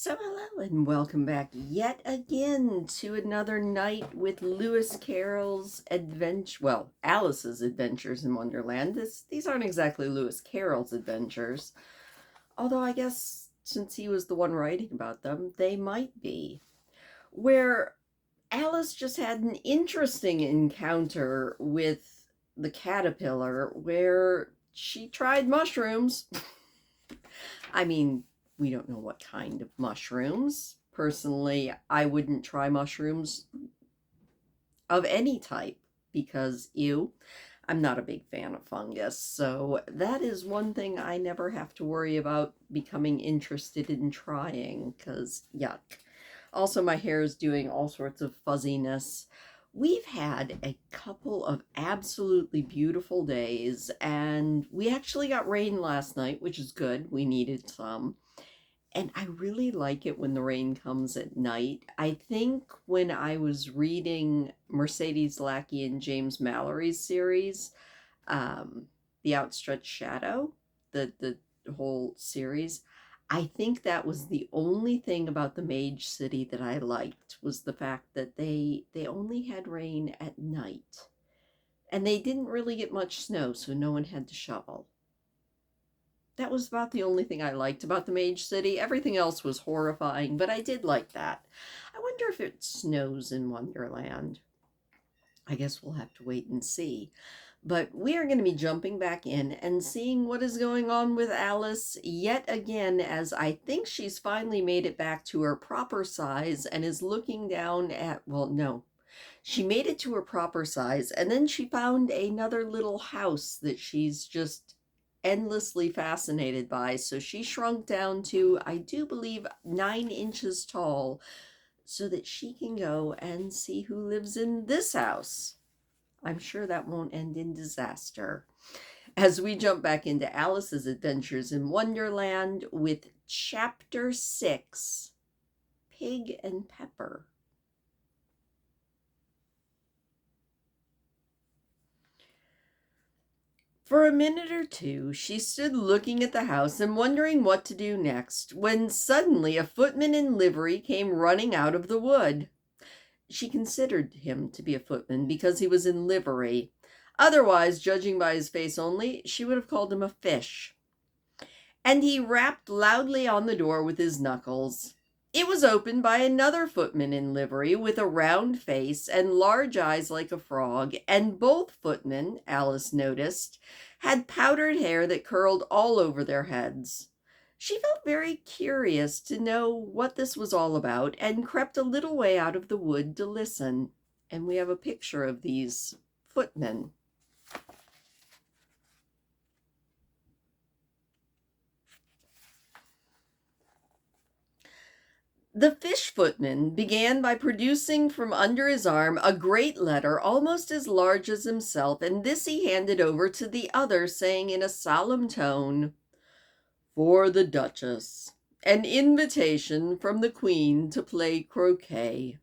So hello and welcome back yet again to another night with Lewis Carroll's Alice's Adventures in Wonderland. These aren't exactly Lewis Carroll's adventures, although I guess since he was the one writing about them, they might be. Where Alice just had an interesting encounter with the caterpillar where she tried mushrooms. I mean, we don't know what kind of mushrooms. Personally, I wouldn't try mushrooms of any type because, I'm not a big fan of fungus. So that is one thing I never have to worry about becoming interested in trying because, yuck. Also, my hair is doing all sorts of fuzziness. We've had a couple of absolutely beautiful days, and we actually got rain last night, which is good. We needed some. And I really like it when the rain comes at night. I think when I was reading Mercedes Lackey and James Mallory's series, The Outstretched Shadow, the whole series, I think that was the only thing about the Mage City that I liked, was the fact that they only had rain at night. And they didn't really get much snow, so no one had to shovel. That was about the only thing I liked about the Mage City. Everything else was horrifying, but I did like that. I wonder if it snows in Wonderland. I guess we'll have to wait and see. But we are going to be jumping back in and seeing what is going on with Alice yet again, as I think she's finally made it back to her proper size and is looking down at, well, no. She made it to her proper size, and then she found another little house that she's just endlessly fascinated by. So she shrunk down to, I do believe, 9 inches tall so that she can go and see who lives in this house. I'm sure that won't end in disaster. As we jump back into Alice's Adventures in Wonderland with Chapter 6, Pig and Pepper. For a minute or two, she stood looking at the house and wondering what to do next, when suddenly a footman in livery came running out of the wood. She considered him to be a footman because he was in livery. Otherwise, judging by his face only, she would have called him a fish. And he rapped loudly on the door with his knuckles. It was opened by another footman in livery with a round face and large eyes like a frog, and both footmen, Alice noticed, had powdered hair that curled all over their heads. She felt very curious to know what this was all about and crept a little way out of the wood to listen. And we have a picture of these footmen. The fish footman began by producing from under his arm a great letter almost as large as himself, and this he handed over to the other, saying in a solemn tone, "For the Duchess, an invitation from the Queen to play croquet."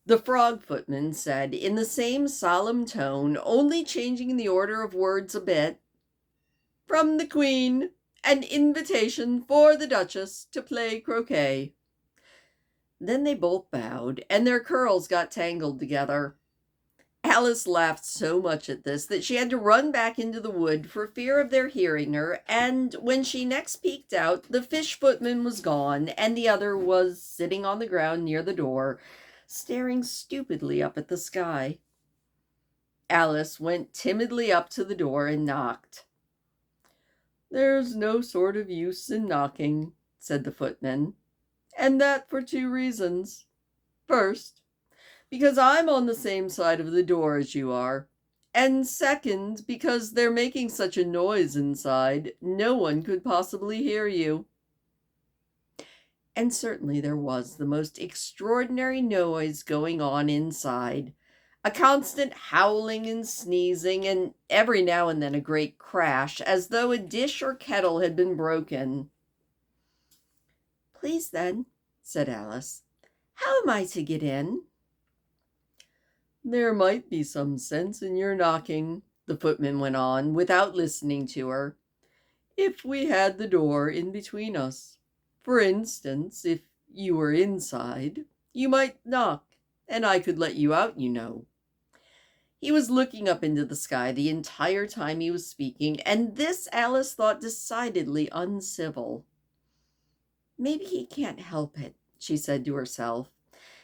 The frog footman said in the same solemn tone, only changing the order of words a bit, "From the Queen, an invitation for the Duchess to play croquet." Then they both bowed, and their curls got tangled together. Alice laughed so much at this that she had to run back into the wood for fear of their hearing her, and when she next peeked out, the fish footman was gone, and the other was sitting on the ground near the door, staring stupidly up at the sky. Alice went timidly up to the door and knocked. "There's no sort of use in knocking," said the footman. "And that for 2 reasons. First, because I'm on the same side of the door as you are. And second, because they're making such a noise inside, no one could possibly hear you." And certainly there was the most extraordinary noise going on inside. A constant howling and sneezing, and every now and then a great crash, as though a dish or kettle had been broken. "Please then," said Alice, "how am I to get in?" "There might be some sense in your knocking," the footman went on, without listening to her, "if we had the door in between us. For instance, if you were inside, you might knock, and I could let you out, you know." He was looking up into the sky the entire time he was speaking, and this Alice thought decidedly uncivil. "Maybe he can't help it," she said to herself.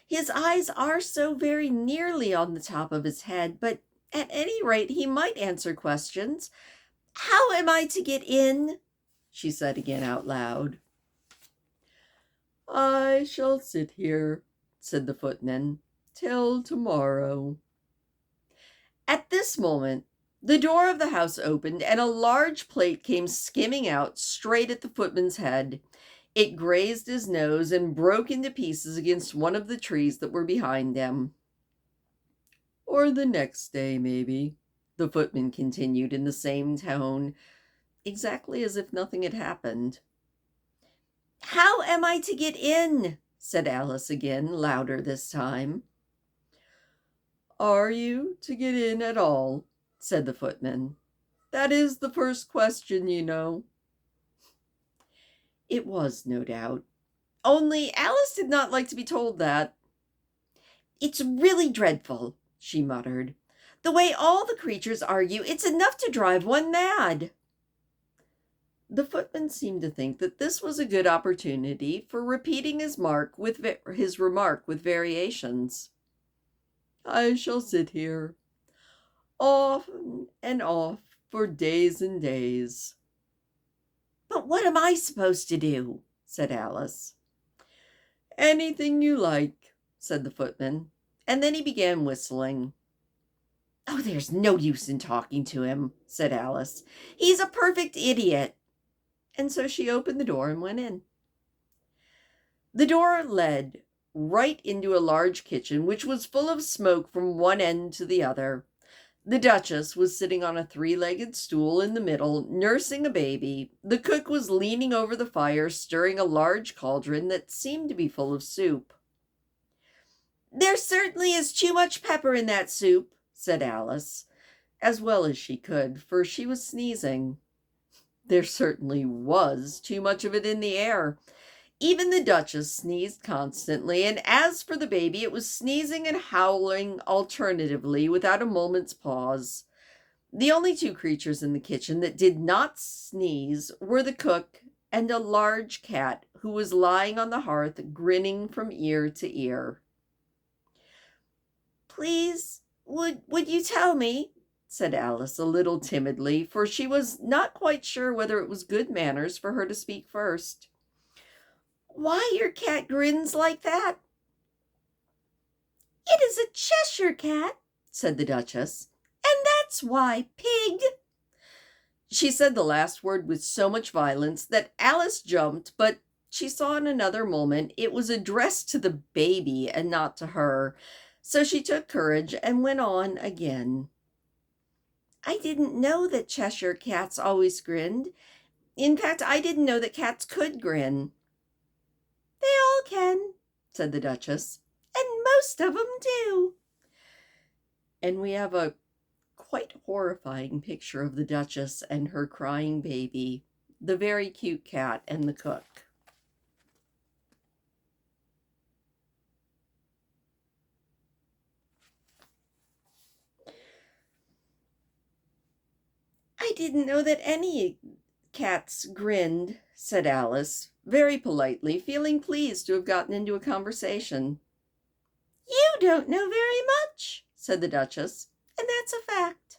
"His eyes are so very nearly on the top of his head, but at any rate he might answer questions. How am I to get in?" she said again out loud. "I shall sit here," said the footman, "till tomorrow." At this moment, the door of the house opened, and a large plate came skimming out straight at the footman's head. It grazed his nose and broke into pieces against one of the trees that were behind him. "Or the next day, maybe," the footman continued in the same tone, exactly as if nothing had happened. "How am I to get in?" said Alice again, louder this time. "Are you to get in at all?" said the footman. "That is the first question, you know." It was, no doubt. Only Alice did not like to be told that. "It's really dreadful," she muttered. "The way all the creatures argue, it's enough to drive one mad." The footman seemed to think that this was a good opportunity for repeating his remark with variations. "I shall sit here, on and off, for days and days." "But what am I supposed to do?" said Alice. "Anything you like," said the footman, and then he began whistling. "Oh, there's no use in talking to him," said Alice. "He's a perfect idiot." And so she opened the door and went in. The door led right into a large kitchen, which was full of smoke from one end to the other. The Duchess was sitting on a three-legged stool in the middle, nursing a baby. The cook was leaning over the fire, stirring a large cauldron that seemed to be full of soup. "There certainly is too much pepper in that soup," said Alice, as well as she could, for she was sneezing. There certainly was too much of it in the air. Even the Duchess sneezed constantly, and as for the baby, it was sneezing and howling alternatively without a moment's pause. The only two creatures in the kitchen that did not sneeze were the cook and a large cat who was lying on the hearth, grinning from ear to ear. "Please, would you tell me," said Alice a little timidly, for she was not quite sure whether it was good manners for her to speak first, "why your cat grins like that?" "It is a Cheshire cat," said the Duchess, "and that's why, pig." She said the last word with so much violence that Alice jumped, but she saw in another moment it was addressed to the baby and not to her, so she took courage and went on again. "I didn't know that Cheshire cats always grinned. In fact, I didn't know that cats could grin." "They all can," said the Duchess, "and most of 'em do." And we have a quite horrifying picture of the Duchess and her crying baby, the very cute cat, and the cook. "I didn't know that any cats grinned," said Alice, very politely, feeling pleased to have gotten into a conversation. "You don't know very much," said the Duchess, "and that's a fact."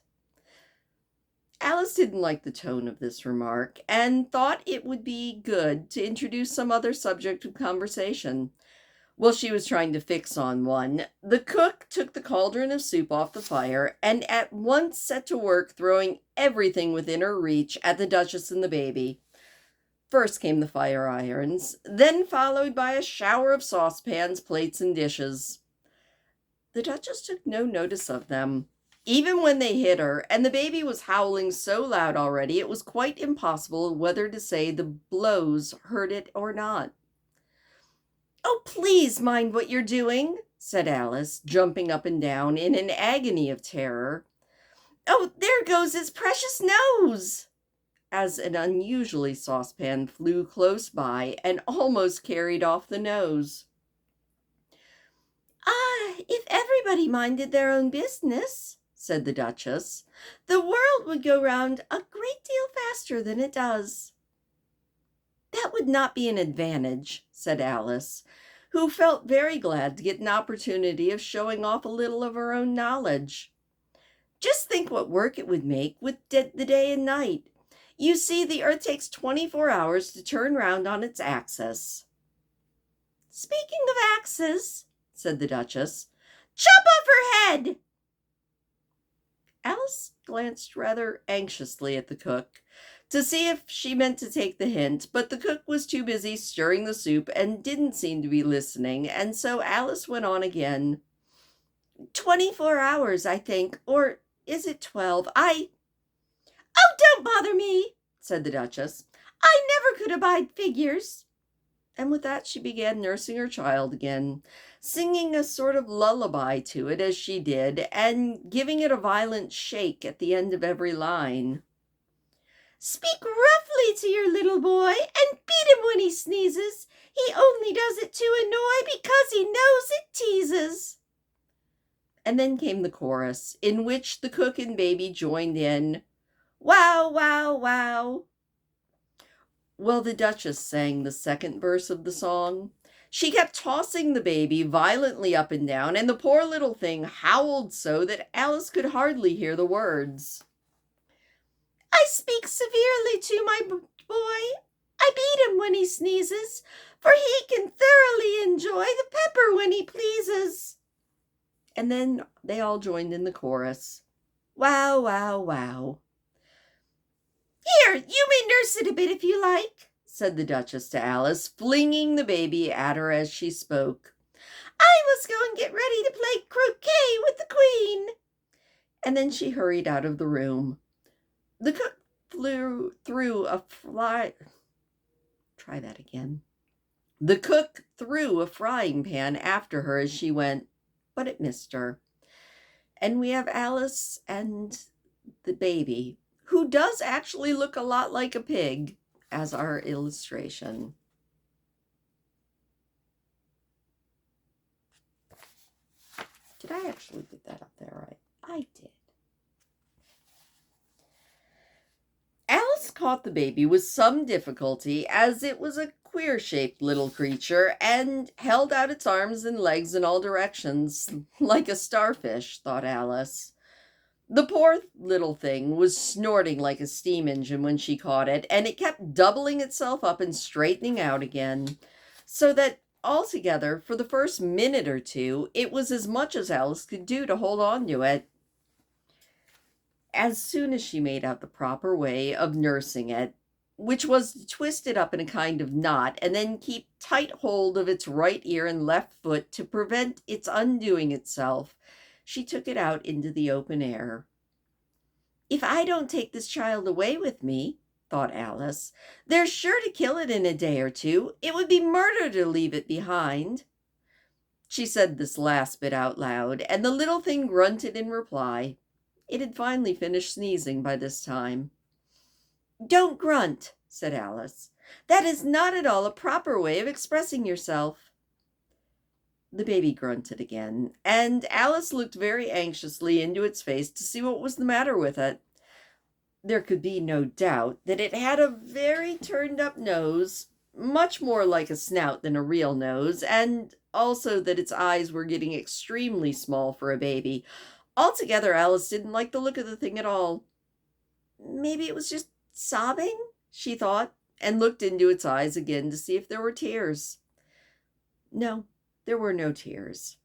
Alice didn't like the tone of this remark, and thought it would be good to introduce some other subject of conversation. While she was trying to fix on one, the cook took the cauldron of soup off the fire and at once set to work throwing everything within her reach at the Duchess and the baby. First came the fire irons, then followed by a shower of saucepans, plates, and dishes. The Duchess took no notice of them. Even when they hit her, and the baby was howling so loud already, it was quite impossible whether to say the blows hurt it or not. "Oh, please mind what you're doing," said Alice, jumping up and down in an agony of terror. "Oh, there goes his precious nose." as an unusually saucepan flew close by and almost carried off the nose. "Ah, if everybody minded their own business," said the Duchess, "the world would go round a great deal faster than it does." "That would not be an advantage," said Alice, who felt very glad to get an opportunity of showing off a little of her own knowledge. "Just think what work it would make with the day and night. You see, the earth takes 24 hours to turn round on its axis." "Speaking of axes," said the Duchess, "chop off her head!" Alice glanced rather anxiously at the cook to see if she meant to take the hint, but the cook was too busy stirring the soup and didn't seem to be listening, and so Alice went on again. 24 hours, I think, or is it 12? Oh, don't bother me," said the Duchess. "I never could abide figures." And with that she began nursing her child again, singing a sort of lullaby to it as she did, and giving it a violent shake at the end of every line. "Speak roughly to your little boy, and beat him when he sneezes. He only does it to annoy, because he knows it teases." And then came the chorus, in which the cook and baby joined in. "Wow, wow, wow." Well, the Duchess sang the second verse of the song. She kept tossing the baby violently up and down, and the poor little thing howled so that Alice could hardly hear the words. "I speak severely to my boy. I beat him when he sneezes, for he can thoroughly enjoy the pepper when he pleases." And then they all joined in the chorus. Wow, wow, wow. "Here, you may nurse it a bit if you like," said the Duchess to Alice, flinging the baby at her as she spoke. "I must go and get ready to play croquet with the Queen." And then she hurried out of the room. The cook threw a The cook threw a frying pan after her as she went, but it missed her. And we have Alice and the baby, who does actually look a lot like a pig, as our illustration. Did I actually get that up there right? I did. Alice caught the baby with some difficulty, as it was a queer-shaped little creature, and held out its arms and legs in all directions, like a starfish, thought Alice. The poor little thing was snorting like a steam engine when she caught it, and it kept doubling itself up and straightening out again, so that altogether, for the first minute or two, it was as much as Alice could do to hold on to it. As soon as she made out the proper way of nursing it, which was to twist it up in a kind of knot and then keep tight hold of its right ear and left foot to prevent its undoing itself, she took it out into the open air. "If I don't take this child away with me," thought Alice, "they're sure to kill it in a day or two. It would be murder to leave it behind." She said this last bit out loud, and the little thing grunted in reply. It had finally finished sneezing by this time. "Don't grunt," said Alice. "That is not at all a proper way of expressing yourself." The baby grunted again, and Alice looked very anxiously into its face to see what was the matter with it. There could be no doubt that it had a very turned-up nose, much more like a snout than a real nose, and also that its eyes were getting extremely small for a baby. Altogether, Alice didn't like the look of the thing at all. Maybe it was just sobbing, she thought, and looked into its eyes again to see if there were tears. No, there were no tears.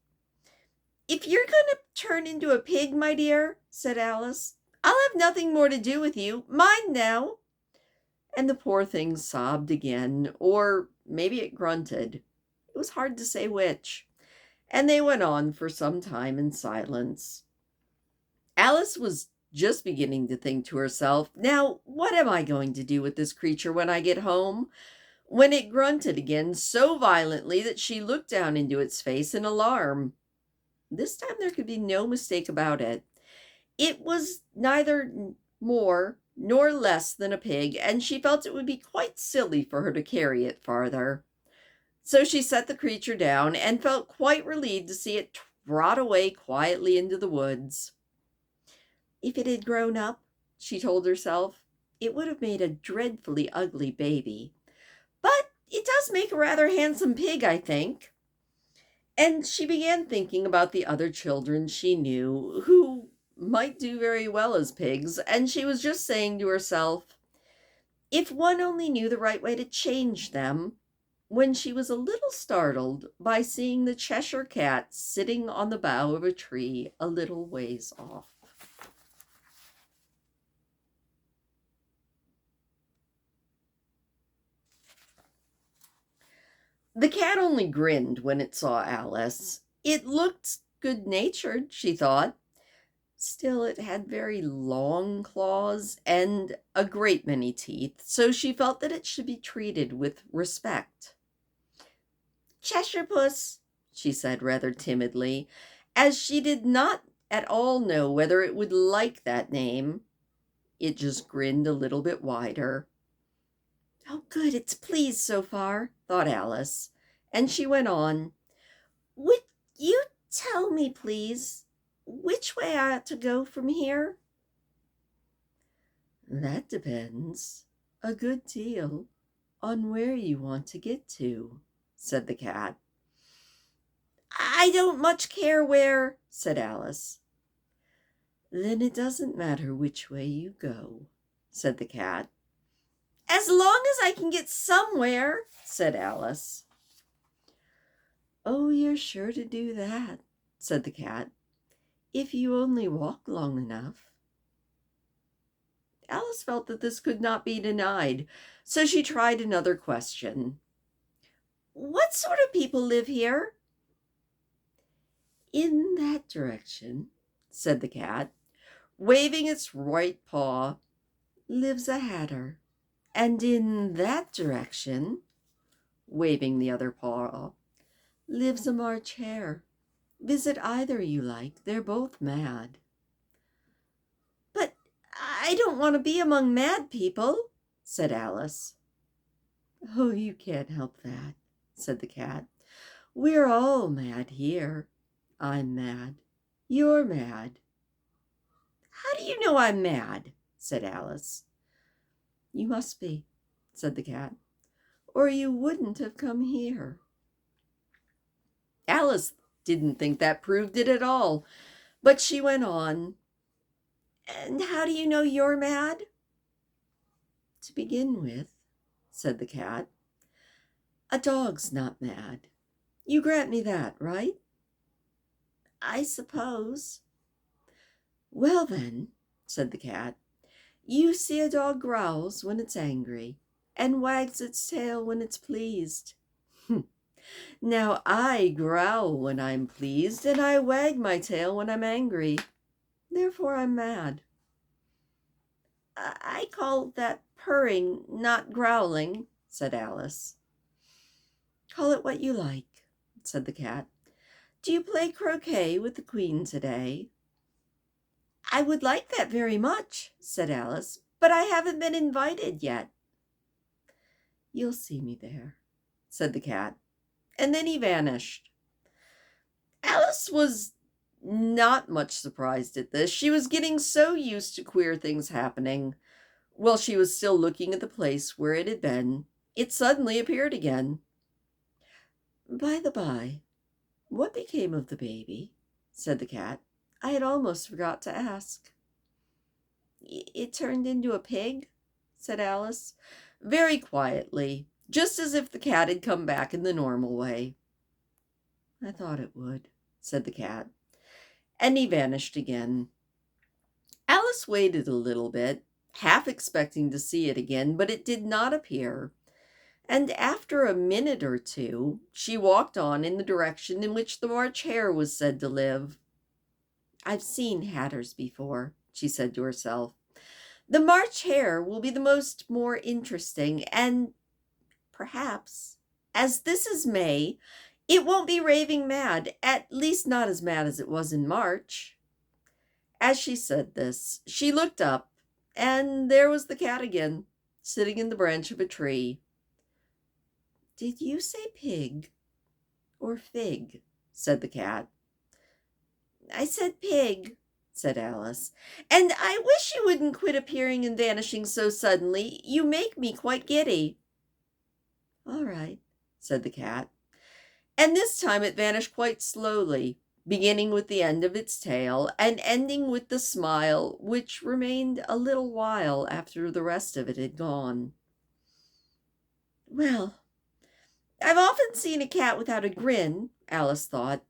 "If you're going to turn into a pig, my dear," said Alice, "I'll have nothing more to do with you. Mind now." And the poor thing sobbed again, or maybe it grunted. It was hard to say which. And they went on for some time in silence. Alice was just beginning to think to herself, "Now, what am I going to do with this creature when I get home?" when it grunted again so violently that she looked down into its face in alarm. This time there could be no mistake about it. It was neither more nor less than a pig, and she felt it would be quite silly for her to carry it farther. So she set the creature down and felt quite relieved to see it trot away quietly into the woods. If it had grown up, she told herself, it would have made a dreadfully ugly baby. But it does make a rather handsome pig, I think. And she began thinking about the other children she knew who might do very well as pigs, and she was just saying to herself, if one only knew the right way to change them, when she was a little startled by seeing the Cheshire Cat sitting on the bough of a tree a little ways off. The cat only grinned when it saw Alice. It looked good-natured, she thought. Still, it had very long claws and a great many teeth, so she felt that it should be treated with respect. Cheshire Puss, she said rather timidly, as she did not at all know whether it would like that name. It just grinned a little bit wider. Oh, good, it's pleased so far, thought Alice, and she went on. Would you tell me, please, which way I ought to go from here? That depends a good deal on where you want to get to, said the cat. I don't much care where, said Alice. Then it doesn't matter which way you go, said the cat. As long as I can get somewhere, said Alice. Oh, you're sure to do that, said the cat, if you only walk long enough. Alice felt that this could not be denied, so she tried another question. What sort of people live here? In that direction, said the cat, waving its right paw, lives a hatter. And in that direction, waving the other paw, lives a March hare. Visit either you like. They're both mad. But I don't want to be among mad people, said Alice. Oh, you can't help that, said the cat. We're all mad here. I'm mad. You're mad. How do you know I'm mad? Said Alice. You must be, said the cat, or you wouldn't have come here. Alice didn't think that proved it at all, but she went on. And how do you know you're mad? To begin with, said the cat, a dog's not mad. You grant me that, right? I suppose. Well then, said the cat, you see a dog growls when it's angry and wags its tail when it's pleased. Now I growl when I'm pleased and I wag my tail when I'm angry. Therefore I'm mad. I call that purring, not growling, said Alice. Call it what you like, said the cat. Do you play croquet with the Queen today? I would like that very much, said Alice, but I haven't been invited yet. You'll see me there, said the cat, and then he vanished. Alice was not much surprised at this. She was getting so used to queer things happening. While she was still looking at the place where it had been, it suddenly appeared again. By the by, what became of the baby? Said the cat. I had almost forgot to ask. It turned into a pig, said Alice, very quietly, just as if the cat had come back in the normal way. I thought it would, said the cat, and he vanished again. Alice waited a little bit, half expecting to see it again, but it did not appear. And after a minute or two, she walked on in the direction in which the March hare was said to live. I've seen hatters before, she said to herself. The March hare will be the more interesting, and perhaps, as this is May, it won't be raving mad, at least not as mad as it was in March. As she said this, she looked up, And there was the cat again, sitting in the branch of a tree. "Did you say pig or fig?" said the cat. "I said pig," said Alice. "And I wish you wouldn't quit appearing and vanishing so suddenly. You make me quite giddy." "All right," said the cat. And this time it vanished quite slowly, beginning with the end of its tail and ending with the smile, which remained a little while after the rest of it had gone. "Well, I've often seen a cat without a grin," Alice thought,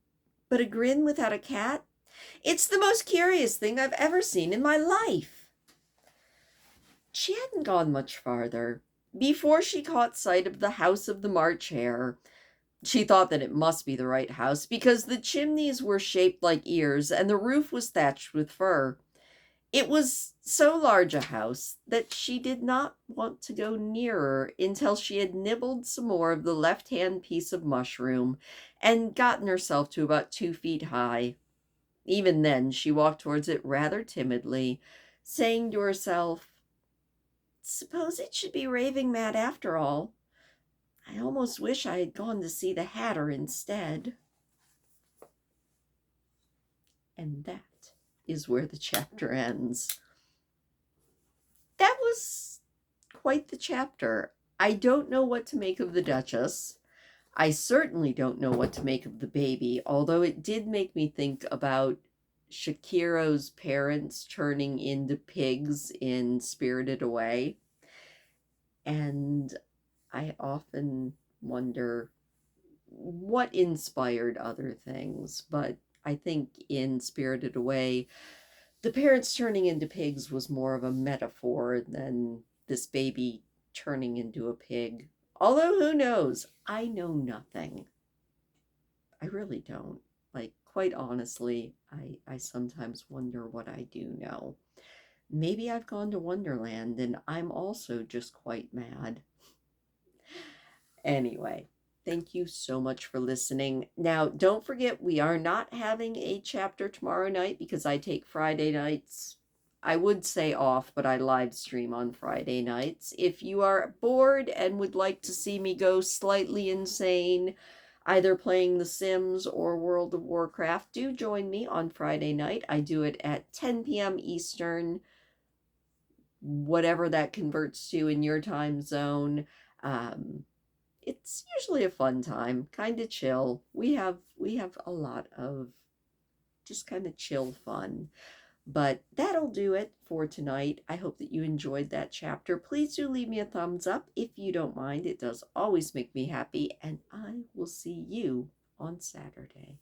"but a grin without a cat? It's the most curious thing I've ever seen in my life." She hadn't gone much farther before she caught sight of the house of the March Hare. She thought that it must be the right house because the chimneys were shaped like ears and the roof was thatched with fur. It was so large a house that she did not want to go nearer until she had nibbled some more of the left-hand piece of mushroom and gotten herself to about 2 feet high. Even then, she walked towards it rather timidly, saying to herself, "Suppose it should be raving mad after all. I almost wish I had gone to see the Hatter instead." And that is where the chapter ends. That was quite the chapter. I don't know what to make of the Duchess. I certainly don't know what to make of the baby, although it did make me think about Shakiro's parents turning into pigs in Spirited Away. And I often wonder what inspired other things, but I think in Spirited Away, the parents turning into pigs was more of a metaphor than this baby turning into a pig. Although, who knows? I know nothing. I really don't. Like, quite honestly, I sometimes wonder what I do know. Maybe I've gone to Wonderland and I'm also just quite mad. Anyway, thank you so much for listening. Now, don't forget, we are not having a chapter tomorrow night because I take Friday nights. I would say off, but I live stream on Friday nights. If you are bored and would like to see me go slightly insane, either playing The Sims or World of Warcraft, do join me on Friday night. I do it at 10 p.m. Eastern, whatever that converts to in your time zone. It's usually a fun time, kind of chill. We have a lot of just kind of chill fun. But that'll do it for tonight. I hope that you enjoyed that chapter. Please do leave me a thumbs up if you don't mind. It does always make me happy, and I will see you on Saturday.